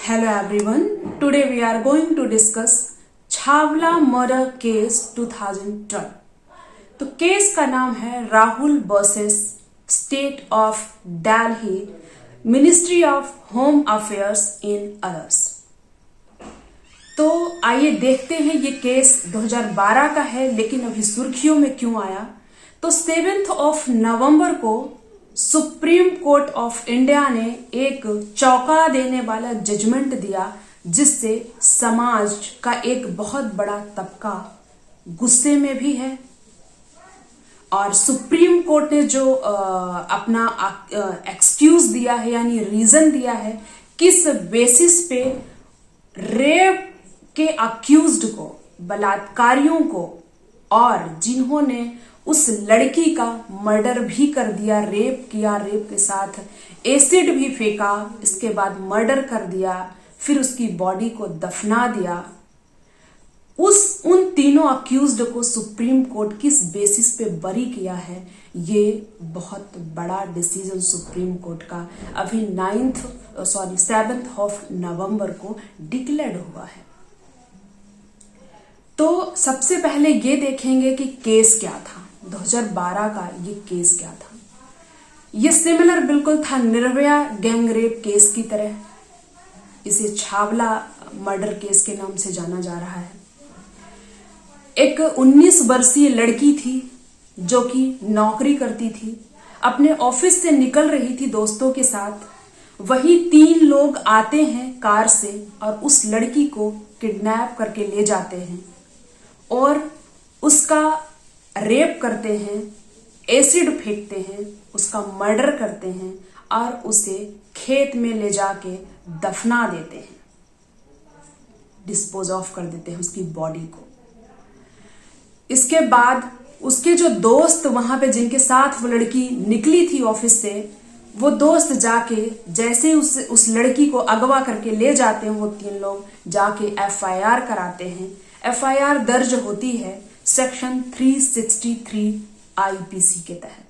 Hello everyone. Today we are going to discuss Chhawla murder case 2012. तो case का नाम है Rahul versus state of Delhi ministry of home affairs in others. तो आइए देखते हैं ये केस 2012 का है, लेकिन अभी सुर्खियों में क्यों आया. तो 7 नवंबर को सुप्रीम कोर्ट ऑफ इंडिया ने एक चौंका देने वाला जजमेंट दिया, जिससे समाज का एक बहुत बड़ा तबका गुस्से में भी है. और सुप्रीम कोर्ट ने जो अपना एक्सक्यूज दिया है, यानी रीजन दिया है, किस बेसिस पे रेप के अक्यूज्ड को, बलात्कारियों को, और जिन्होंने उस लड़की का मर्डर भी कर दिया, रेप किया, रेप के साथ एसिड भी फेंका, इसके बाद मर्डर कर दिया, फिर उसकी बॉडी को दफना दिया, उन तीनों अक्यूज्ड को सुप्रीम कोर्ट किस बेसिस पे बरी किया है. ये बहुत बड़ा डिसीजन सुप्रीम कोर्ट का अभी 7 नवंबर को डिक्लेयर हुआ है. तो सबसे पहले ये देखेंगे कि केस क्या था. 2012 का ये केस क्या था. ये सिमिलर बिल्कुल था निर्भया गैंग रेप केस की तरह. इसे छावला मर्डर केस के नाम से जाना जा रहा है. एक 19 वर्षीय लड़की थी जो कि नौकरी करती थी, अपने ऑफिस से निकल रही थी दोस्तों के साथ. वही 3 लोग आते हैं कार से और उस लड़की को किडनैप करके ले जाते हैं और उसका रेप करते हैं, एसिड फेंकते हैं, उसका मर्डर करते हैं और उसे खेत में ले जाके दफना देते हैं, डिस्पोज ऑफ कर देते हैं उसकी बॉडी को. इसके बाद उसके जो दोस्त वहां पे जिनके साथ वो लड़की निकली थी ऑफिस से, वो दोस्त जाके जैसे उस लड़की को अगवा करके ले जाते हैं, वो 3 लोग जाके FIR कराते हैं. FIR दर्ज होती है सेक्शन 363 IPC के तहत,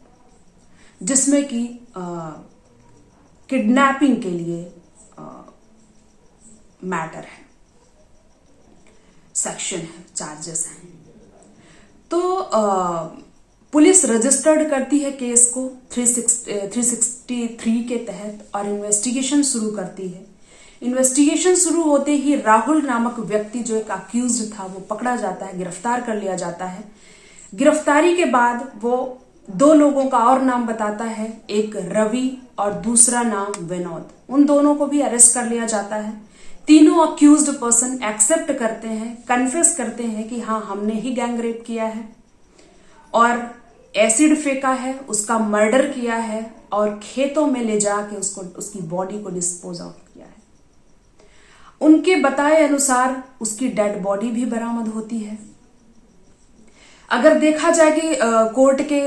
जिसमें कि किडनैपिंग के लिए मैटर है, सेक्शन है, चार्जेस हैं. तो पुलिस रजिस्टर्ड करती है केस को 363 के तहत और इन्वेस्टिगेशन शुरू करती है. इन्वेस्टिगेशन शुरू होते ही राहुल नामक व्यक्ति जो एक अक्यूज्ड था वो पकड़ा जाता है, गिरफ्तार कर लिया जाता है. गिरफ्तारी के बाद वो 2 लोगों का और नाम बताता है, एक रवि और दूसरा नाम विनोद. उन दोनों को भी अरेस्ट कर लिया जाता है. तीनों अक्यूज्ड पर्सन एक्सेप्ट करते हैं, कन्फेस करते हैं कि हाँ, हमने ही गैंग रेप किया है और एसिड फेंका है, उसका मर्डर किया है और खेतों में ले जाके उसकी बॉडी को डिस्पोज ऑफ किया है. उनके बताए अनुसार उसकी डेड बॉडी भी बरामद होती है. अगर देखा जाए कि कोर्ट के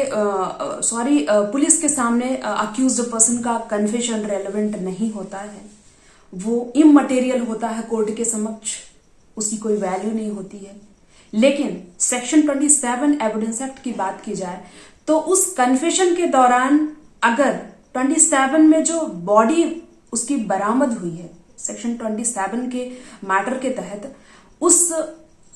पुलिस के सामने अक्यूज्ड पर्सन का कन्फेशन रेलेवेंट नहीं होता है, वो इममटेरियल होता है कोर्ट के समक्ष, उसकी कोई वैल्यू नहीं होती है. लेकिन सेक्शन 27 एविडेंस एक्ट की बात की जाए तो उस कन्फेशन के दौरान अगर 27 में जो बॉडी उसकी बरामद हुई है, सेक्शन 27 के मैटर के तहत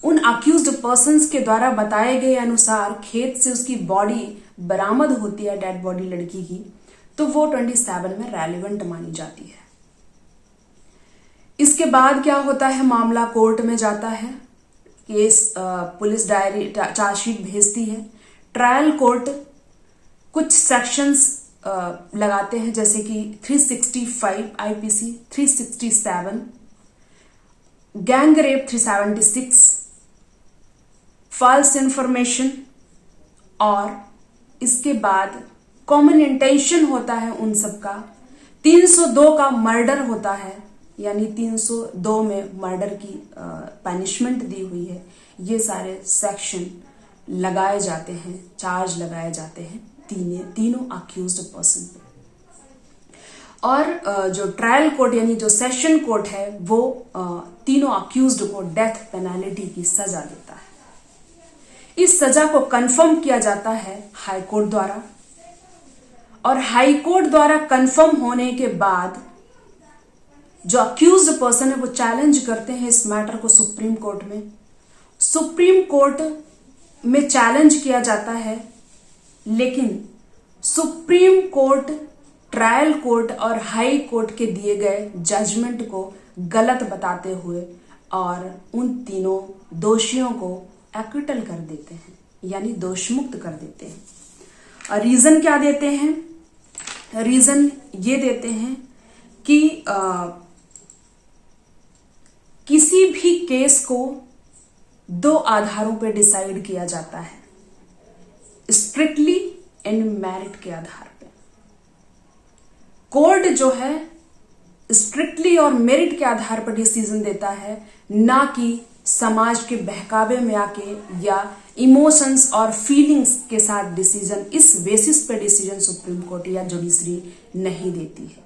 उन अक्यूज्ड पर्सन्स के द्वारा बताए गए अनुसार खेत से उसकी बॉडी बरामद होती है, डेड बॉडी लड़की की, तो वो 27 में रेलेवेंट मानी जाती है. इसके बाद क्या होता है, मामला कोर्ट में जाता है, केस पुलिस डायरी चार्जशीट भेजती है. ट्रायल कोर्ट कुछ सेक्शंस लगाते हैं, जैसे कि 365 IPC, 367 gang rape, 376 false information, और इसके बाद कॉमन इंटेंशन होता है उन सब का. 302 का मर्डर होता है, यानी 302 में मर्डर की पनिशमेंट दी हुई है. ये सारे सेक्शन लगाए जाते हैं, चार्ज लगाए जाते हैं तीनों अक्यूज्ड पर्सन पे. और जो ट्रायल कोर्ट यानी जो सेशन कोर्ट है वो तीनों अक्यूज्ड को डेथ पेनल्टी की सजा देता है. इस सजा को कंफर्म किया जाता है हाई कोर्ट द्वारा, और हाई कोर्ट द्वारा कंफर्म होने के बाद जो अक्यूज्ड पर्सन है वो चैलेंज करते हैं इस मैटर को सुप्रीम कोर्ट में। सुप्रीम कोर्ट में चैलेंज किया जाता है, लेकिन सुप्रीम कोर्ट ट्रायल कोर्ट और हाई कोर्ट के दिए गए जजमेंट को गलत बताते हुए और उन तीनों दोषियों को एक्विटल कर देते हैं, यानी दोषमुक्त कर देते हैं। और रीजन क्या देते हैं? रीजन ये देते हैं कि किसी भी केस को दो आधारों पर डिसाइड किया जाता है, स्ट्रिक्टली एंड मेरिट के आधार पे। कोर्ट जो है स्ट्रिक्टली और मेरिट के आधार पर डिसीजन देता है, ना कि समाज के बहकावे में आके या इमोशंस और फीलिंग्स के साथ डिसीजन। इस बेसिस पे डिसीजन सुप्रीम कोर्ट या जुडिशरी नहीं देती है।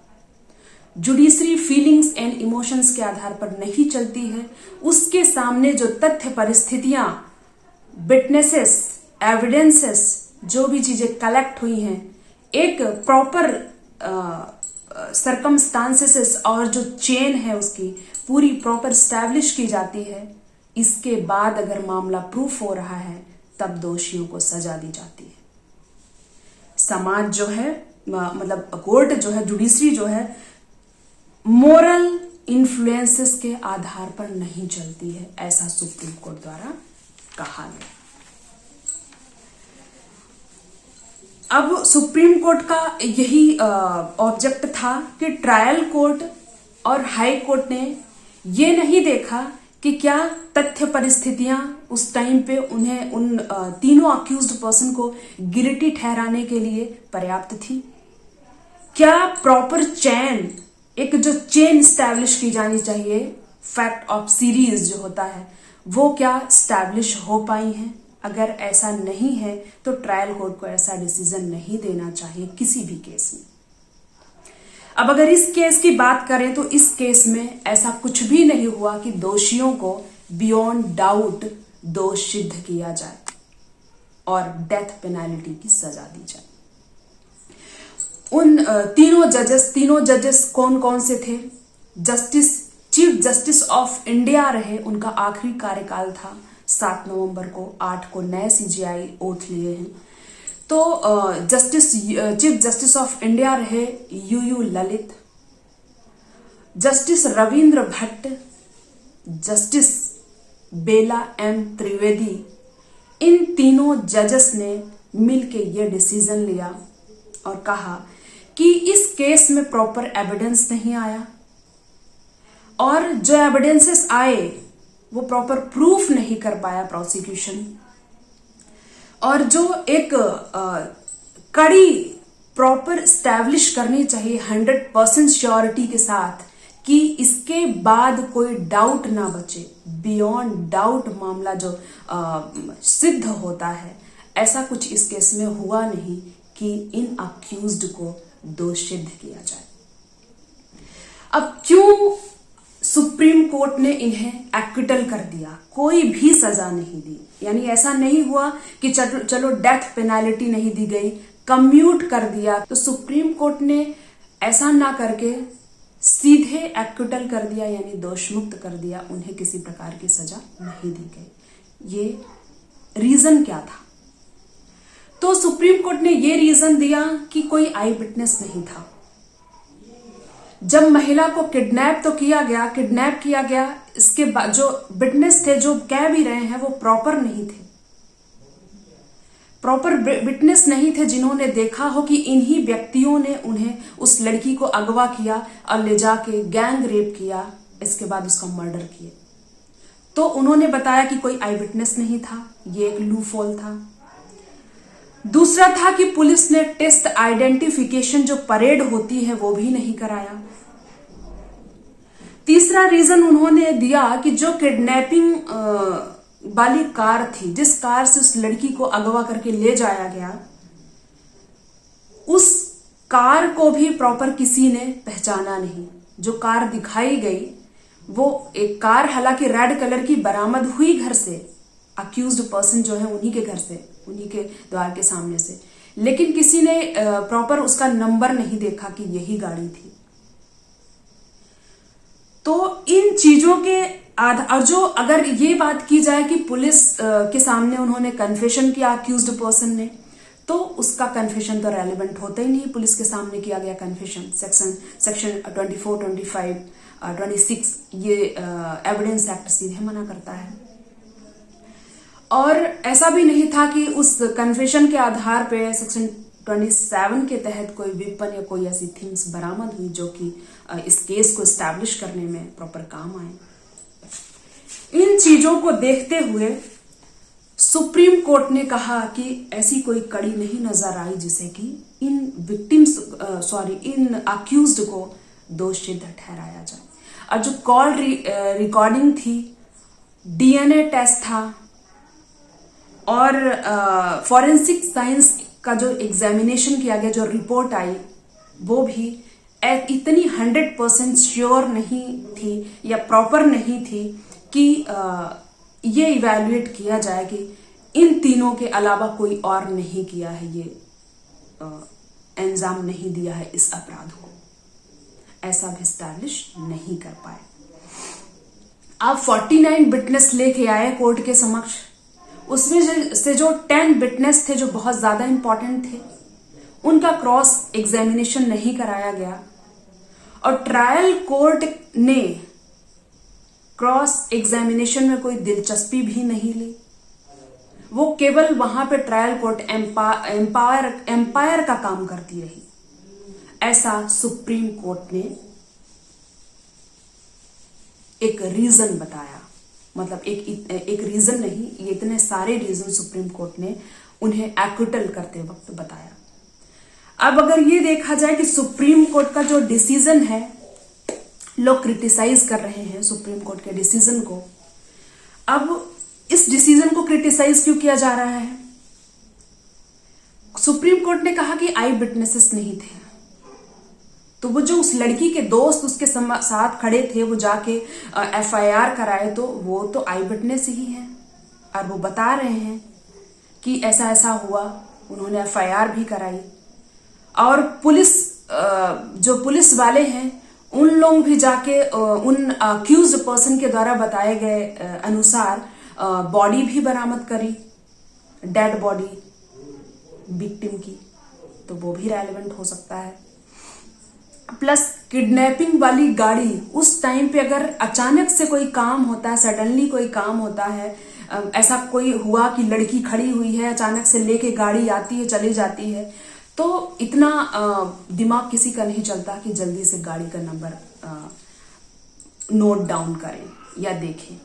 जुडिशरी फीलिंग्स एंड इमोशंस के आधार पर नहीं चलती है। उसके सामने जो तथ्य परिस्थितियां, विटनेसेस, एविडेंसेस, जो भी चीजें कलेक्ट हुई हैं, एक प्रॉपर सर्कमस्टांसेस और जो चेन है उसकी पूरी प्रॉपर स्टैब्लिश की जाती है। इसके बाद अगर मामला प्रूफ हो रहा है तब दोषियों को सजा दी जाती है। समाज जो है, मतलब कोर्ट जो है, जुडिशरी जो है, मोरल इन्फ्लुएंसेस के आधार पर नहीं चलती है, ऐसा सुप्रीम कोर्ट द्वारा कहा गया। अब सुप्रीम कोर्ट का यही ऑब्जेक्ट था कि ट्रायल कोर्ट और हाई कोर्ट ने ये नहीं देखा कि क्या तथ्य परिस्थितियां उस टाइम पे उन्हें उन तीनों अक्यूज्ड पर्सन को गिल्टी ठहराने के लिए पर्याप्त थी। क्या प्रॉपर चेन, एक जो चेन स्टैब्लिश की जानी चाहिए, फैक्ट ऑफ सीरीज जो होता है, वो क्या स्टैब्लिश हो पाई हैं? अगर ऐसा नहीं है तो ट्रायल कोर्ट को ऐसा डिसीजन नहीं देना चाहिए किसी भी केस में। अब अगर इस केस की बात करें तो इस केस में ऐसा कुछ भी नहीं हुआ कि दोषियों को बियॉन्ड डाउट दोष सिद्ध किया जाए और डेथ पेनाल्टी की सजा दी जाए। उन तीनों जजेस कौन कौन से थे? चीफ जस्टिस ऑफ इंडिया रहे, उनका आखिरी कार्यकाल था 7 नवंबर को। 8 को नए सीजीआई ओथ लिए हैं। तो चीफ जस्टिस ऑफ इंडिया रहे U Lalit, justice Ravindra Bhatt, justice Bela M Trivedi. इन तीनों जजेस ने मिलके ये डिसीजन लिया और कहा कि इस केस में प्रॉपर एविडेंस नहीं आया और जो एविडेंसेस आए वो प्रॉपर प्रूफ नहीं कर पाया प्रोसिक्यूशन, और जो एक कड़ी प्रॉपर स्टैब्लिश करनी चाहिए 100% श्योरिटी के साथ कि इसके बाद कोई डाउट ना बचे, बियॉन्ड डाउट मामला जो सिद्ध होता है, ऐसा कुछ इस केस में हुआ नहीं कि इन अक्यूज्ड को दोष सिद्ध किया जाए। अब क्यों सुप्रीम कोर्ट ने इन्हें एक्विटल कर दिया, कोई भी सजा नहीं दी? यानी ऐसा नहीं हुआ कि चलो डेथ पेनाल्टी नहीं दी गई, कम्यूट कर दिया। तो सुप्रीम कोर्ट ने ऐसा ना करके सीधे एक्विटल कर दिया, यानी दोषमुक्त कर दिया, उन्हें किसी प्रकार की सजा नहीं दी गई। ये रीजन क्या था? तो सुप्रीम कोर्ट ने ये रीजन दिया कि कोई आई विटनेस नहीं था। जब महिला को किडनैप किया गया, इसके बाद जो विटनेस थे, जो कह भी रहे हैं, वो प्रॉपर नहीं थे, प्रॉपर विटनेस नहीं थे जिन्होंने देखा हो कि इन्हीं व्यक्तियों ने उन्हें, उस लड़की को अगवा किया और ले जाके गैंग रेप किया, इसके बाद उसका मर्डर किए। तो उन्होंने बताया कि कोई आई विटनेस नहीं था, ये एक लूफॉल था। दूसरा था कि पुलिस ने टेस्ट आइडेंटिफिकेशन जो परेड होती है वो भी नहीं कराया। तीसरा रीजन उन्होंने दिया कि जो किडनैपिंग वाली कार थी, जिस कार से उस लड़की को अगवा करके ले जाया गया, उस कार को भी प्रॉपर किसी ने पहचाना नहीं। जो कार दिखाई गई वो एक कार, हालांकि रेड कलर की, बरामद हुई घर से, अक्यूज्ड पर्सन जो है उन्हीं के घर से, उन्हीं के द्वार के सामने से, लेकिन किसी ने प्रॉपर उसका नंबर नहीं देखा कि यही गाड़ी थी। तो इन चीजों के और जो अगर ये बात की जाए कि पुलिस के सामने उन्होंने कन्फेशन किया अक्यूज्ड पर्सन ने, तो उसका कन्फेशन तो रेलिवेंट होता ही नहीं। पुलिस के सामने किया गया कन्फेशन सेक्शन 24, 25, 26 ये एविडेंस एक्ट सीधे मना करता है। और ऐसा भी नहीं था कि उस कन्फेशन के आधार पे सेक्शन 27 के तहत कोई वेपन या कोई ऐसी थिंग्स बरामद हुई जो कि इस केस को एस्टैब्लिश करने में प्रॉपर काम आए। इन चीजों को देखते हुए सुप्रीम कोर्ट ने कहा कि ऐसी कोई कड़ी नहीं नजर आई जिसे कि इन विक्टिम्स इन अक्यूज्ड को दोषी ठहराया जाए। और जो कॉल रिकॉर्डिंग थी, डीएनए टेस्ट था और फॉरेंसिक साइंस का जो एग्जामिनेशन किया गया, जो रिपोर्ट आई, वो भी इतनी 100% श्योर नहीं थी या प्रॉपर नहीं थी कि ये इवैल्यूएट किया जाए कि इन तीनों के अलावा कोई और नहीं किया है, ये अंजाम नहीं दिया है इस अपराध को। ऐसा भी एस्टैब्लिश नहीं कर पाए। आप 49 विटनेस लेके आए कोर्ट के समक्ष। उसमें से जो 10 विटनेस थे जो बहुत ज्यादा इंपॉर्टेंट थे, उनका क्रॉस एग्जामिनेशन नहीं कराया गया और ट्रायल कोर्ट ने क्रॉस एग्जामिनेशन में कोई दिलचस्पी भी नहीं ली। वो केवल वहां पे ट्रायल कोर्ट एम्पायर का काम करती रही। ऐसा सुप्रीम कोर्ट ने एक रीजन बताया, मतलब एक रीजन नहीं, ये इतने सारे रीजन सुप्रीम कोर्ट ने उन्हें एक्विटल करते वक्त बताया। अब अगर ये देखा जाए कि सुप्रीम कोर्ट का जो डिसीजन है, लोग क्रिटिसाइज कर रहे हैं सुप्रीम कोर्ट के डिसीजन को। अब इस डिसीजन को क्रिटिसाइज क्यों किया जा रहा है? सुप्रीम कोर्ट ने कहा कि आई विटनेसेस नहीं थे, तो वो जो उस लड़की के दोस्त उसके साथ खड़े थे, वो जाके एफआईआर कराए, तो वो तो आई विटनेस ही है और वो बता रहे हैं कि ऐसा ऐसा हुआ। उन्होंने एफआईआर भी कराई और जो पुलिस वाले हैं उन लोग भी जाके उन अक्यूज्ड पर्सन के द्वारा बताए गए अनुसार बॉडी भी बरामद करी, डेड बॉडी विक्टिम की, तो वो भी रेलेवेंट हो सकता है। प्लस किडनैपिंग वाली गाड़ी, उस टाइम पे अगर अचानक से कोई काम होता है, सडनली कोई काम होता है, ऐसा कोई हुआ कि लड़की खड़ी हुई है, अचानक से लेके गाड़ी आती है, चली जाती है, तो इतना दिमाग किसी का नहीं चलता कि जल्दी से गाड़ी का नंबर नोट डाउन करें या देखें।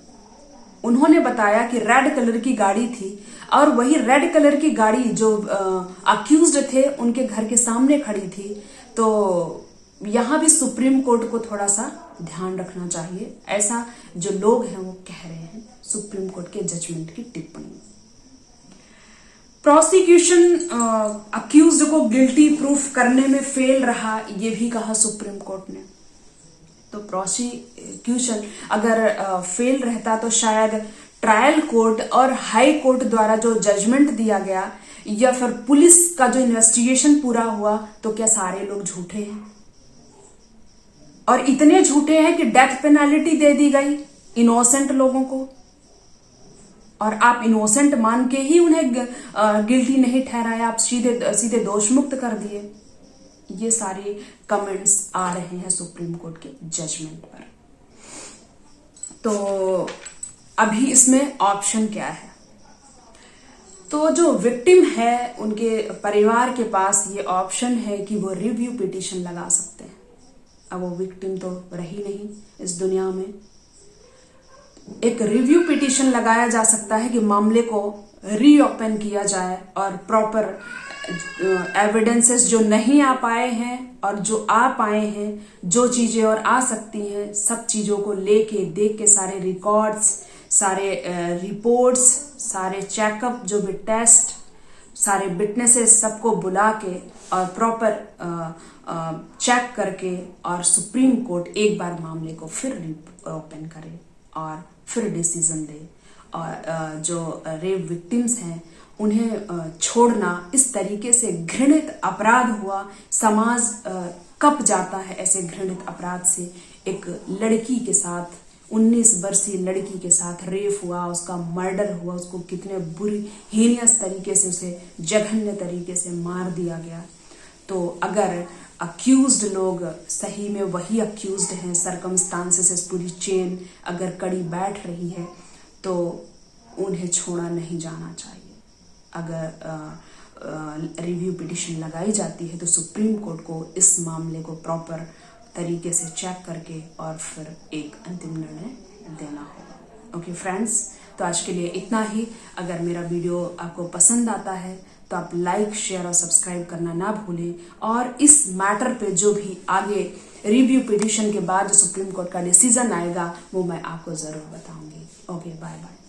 उन्होंने बताया कि रेड कलर की गाड़ी थी और वही रेड कलर की गाड़ी जो अक्यूज्ड थे उनके घर के सामने खड़ी थी। तो यहां भी सुप्रीम कोर्ट को थोड़ा सा ध्यान रखना चाहिए, ऐसा जो लोग हैं वो कह रहे हैं सुप्रीम कोर्ट के जजमेंट की टिप्पणी। प्रोसिक्यूशन अक्यूज्ड को गिल्टी प्रूफ करने में फेल रहा, ये भी कहा सुप्रीम कोर्ट ने। तो प्रोसिक्यूशन अगर फेल रहता तो शायद ट्रायल कोर्ट और हाई कोर्ट द्वारा जो जजमेंट दिया गया या फिर पुलिस का जो इन्वेस्टिगेशन पूरा हुआ, तो क्या सारे लोग झूठे हैं? और इतने झूठे हैं कि डेथ पेनाल्टी दे दी गई इनोसेंट लोगों को, और आप इनोसेंट मान के ही उन्हें गिल्टी नहीं ठहराया, आप सीधे दोष मुक्त कर दिए। ये सारे कमेंट्स आ रहे हैं सुप्रीम कोर्ट के जजमेंट पर। तो अभी इसमें ऑप्शन क्या है? तो जो विक्टिम है उनके परिवार के पास ये ऑप्शन है कि वो रिव्यू पिटीशन लगा सकते हैं। अब वो विक्टिम तो रही नहीं इस दुनिया में, एक रिव्यू पिटीशन लगाया जा सकता है कि मामले को रीओपन किया जाए और प्रॉपर एविडेंसेस जो नहीं आ पाए हैं और जो आ पाए हैं, जो चीजें और आ सकती हैं, सब चीजों को लेके देख के सारे रिकॉर्ड्स, सारे रिपोर्ट्स, सारे चेकअप, जो भी टेस्ट, सारे विटनेसेस, सबको बुला के और प्रॉपर चेक करके और सुप्रीम कोर्ट एक बार मामले को फिर रीओपन करे और फिर डिसीजन दे। और जो रेप विक्टिम्स हैं उन्हें छोड़ना, इस तरीके से घृणित अपराध हुआ, समाज कप जाता है ऐसे घृणित अपराध से। एक लड़की के साथ 19 वर्षीय लड़की के साथ रेप हुआ, उसका मर्डर हुआ, उसको कितने बुरी हीनियस तरीके से, उसे जघन्य तरीके से मार दिया गया। तो अगर अक्यूज्ड लोग सही में वही अक्यूज्ड हैं, सर्कमस्टांसेस पूरी चेन अगर कड़ी बैठ रही है तो उन्हें छोड़ा नहीं जाना चाहिए। अगर रिव्यू पिटिशन लगाई जाती है तो सुप्रीम कोर्ट को इस मामले को प्रॉपर तरीके से चेक करके और फिर एक अंतिम निर्णय देना होगा। ओके फ्रेंड्स, तो आज के लिए इतना ही। अगर मेरा वीडियो आपको पसंद आता है तो आप लाइक, शेयर और सब्सक्राइब करना ना भूलें। और इस मैटर पे जो भी आगे रिव्यू पिटिशन के बाद जो सुप्रीम कोर्ट का डिसीजन आएगा वो मैं आपको जरूर बताऊंगी। Okay, bye bye.